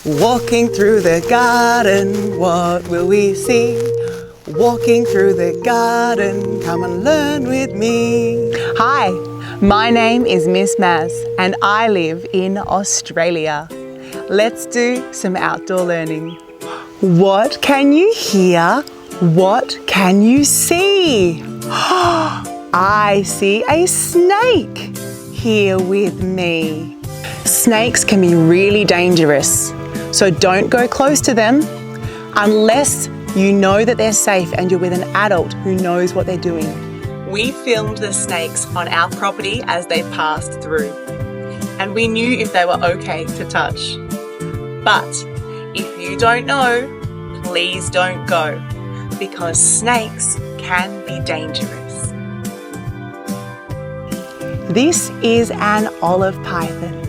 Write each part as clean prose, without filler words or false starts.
Walking through the garden, what will we see? Walking through the garden, come and learn with me. Hi, my name is Miss Maz and I live in Australia. Let's do some outdoor learning. What can you hear? What can you see? I see a snake here with me. Snakes can be really dangerous, so don't go close to them unless you know that they're safe and you're with an adult who knows what they're doing. We filmed the snakes on our property as they passed through, and we knew if they were okay to touch. But if you don't know, please don't go, because snakes can be dangerous. This is an olive python.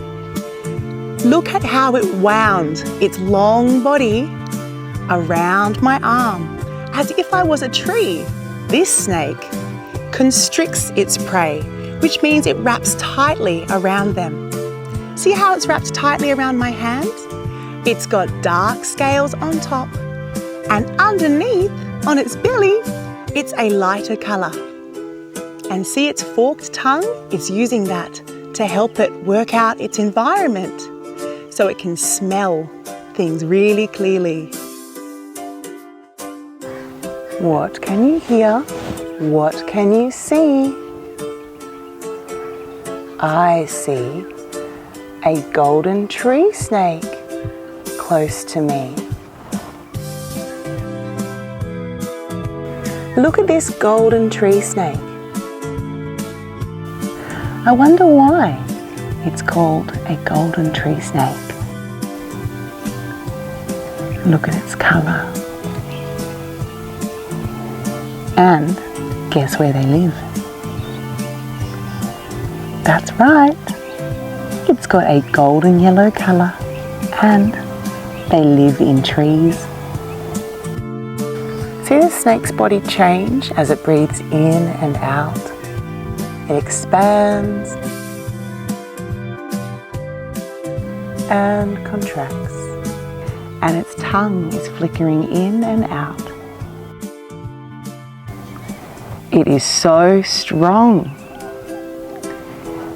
Look at how it wound its long body around my arm, as if I was a tree. This snake constricts its prey, which means it wraps tightly around them. See how it's wrapped tightly around my hand? It's got dark scales on top, and underneath, on its belly, it's a lighter colour. And see its forked tongue? It's using that to help it work out its environment, so it can smell things really clearly. What can you hear? What can you see? I see a golden tree snake close to me. Look at this golden tree snake. I wonder why it's called a golden tree snake. Look at its colour. And guess where they live? That's right. It's got a golden yellow colour and they live in trees. See the snake's body change as it breathes in and out? It expands and contracts, and its tongue is flickering in and out. It is so strong.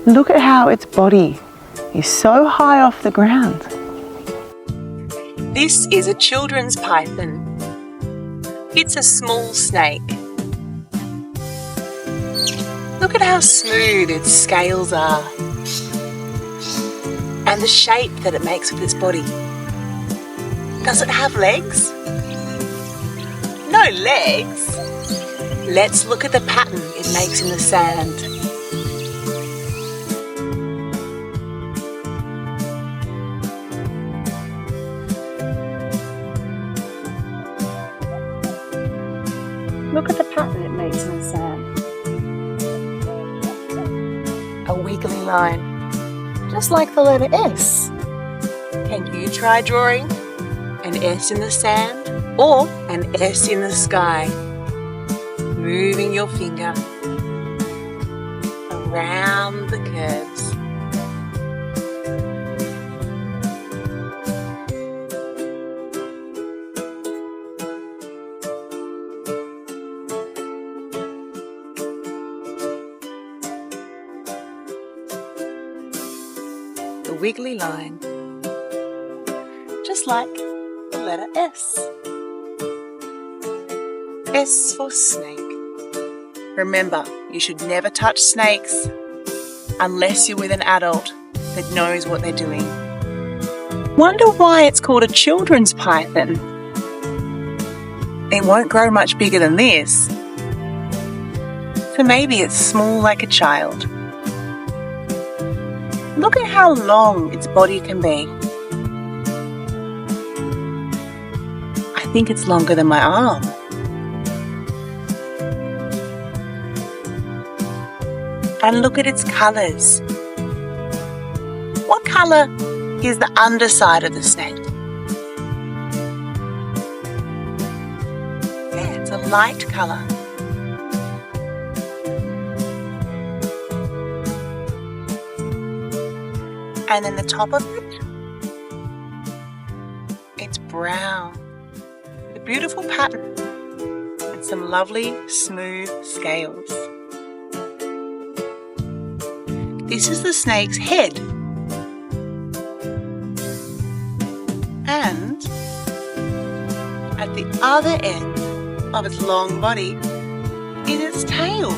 Look at how its body is so high off the ground. This is a children's python. It's a small snake. Look at how smooth its scales are and the shape that it makes with its body. Does it have legs? No legs. Let's look at the pattern it makes in the sand. Look at the pattern it makes in the sand. A wiggly line, just like the letter S. Can you try drawing an S in the sand or an S in the sky? Moving your finger around the curves. The wiggly line, just like the letter S. S for snake. Remember, you should never touch snakes unless you're with an adult that knows what they're doing. Wonder why it's called a children's python. It won't grow much bigger than this, so maybe it's small like a child. Look at how long its body can be. I think it's longer than my arm. And look at its colours. What colour is the underside of the snake? Yeah, it's a light colour. And then the top of it brown with a beautiful pattern and some lovely smooth scales. This is the snake's head, and at the other end of its long body is its tail.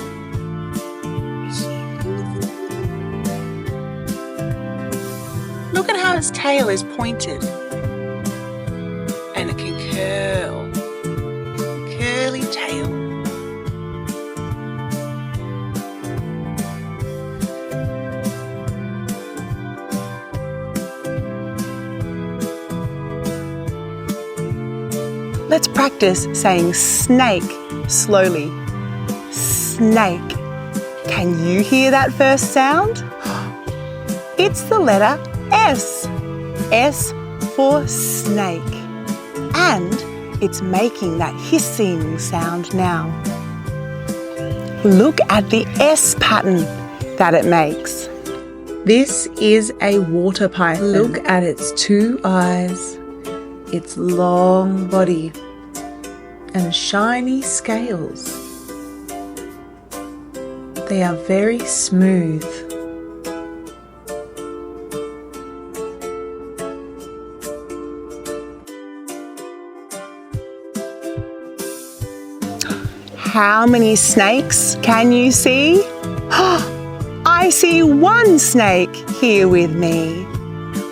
Look at how its tail is pointed, and it can curl. Curly tail. Let's practice saying snake slowly. Snake. Can you hear that first sound? It's the letter S. S for snake. And it's making that hissing sound now. Look at the S pattern that it makes. This is a water python. Look at its two eyes, its long body, and shiny scales. They are very smooth. How many snakes can you see? I see one snake here with me.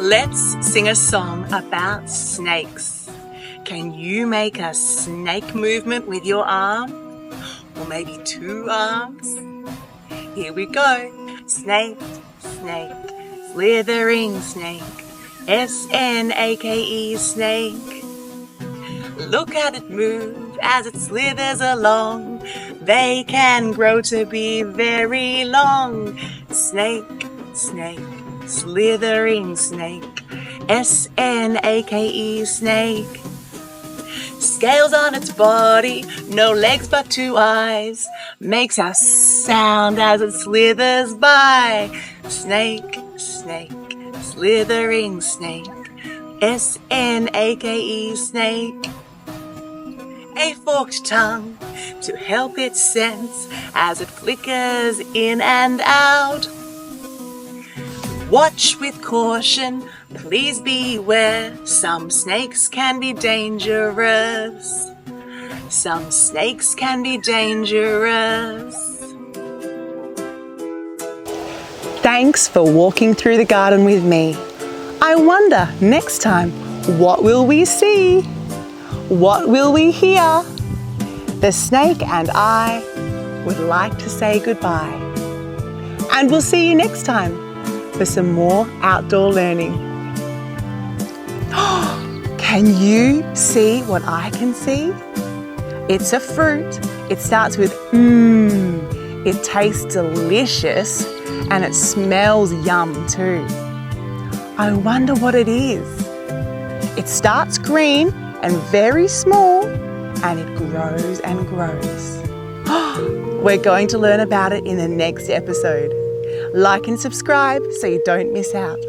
Let's sing a song about snakes. Can you make a snake movement with your arm? Or maybe two arms? Here we go. Snake, snake, slithering snake. S-N-A-K-E, snake. Look at it move as it slithers along. They can grow to be very long. Snake, snake, slithering snake. S-N-A-K-E, snake. Scales on its body, no legs but two eyes. Makes a sound as it slithers by. Snake, snake, slithering snake. S-N-A-K-E, snake. A forked tongue to help it sense as it flickers in and out. Watch with caution, please beware. Some snakes can be dangerous. Some snakes can be dangerous. Thanks for walking through the garden with me. I wonder next time, what will we see? What will we hear? The snake and I would like to say goodbye. And we'll see you next time for some more outdoor learning. Can you see what I can see? It's a fruit. It starts with mmm. It tastes delicious and it smells yum too. I wonder what it is. It starts green and very small, and it grows and grows. We're going to learn about it in the next episode. Like and subscribe so you don't miss out.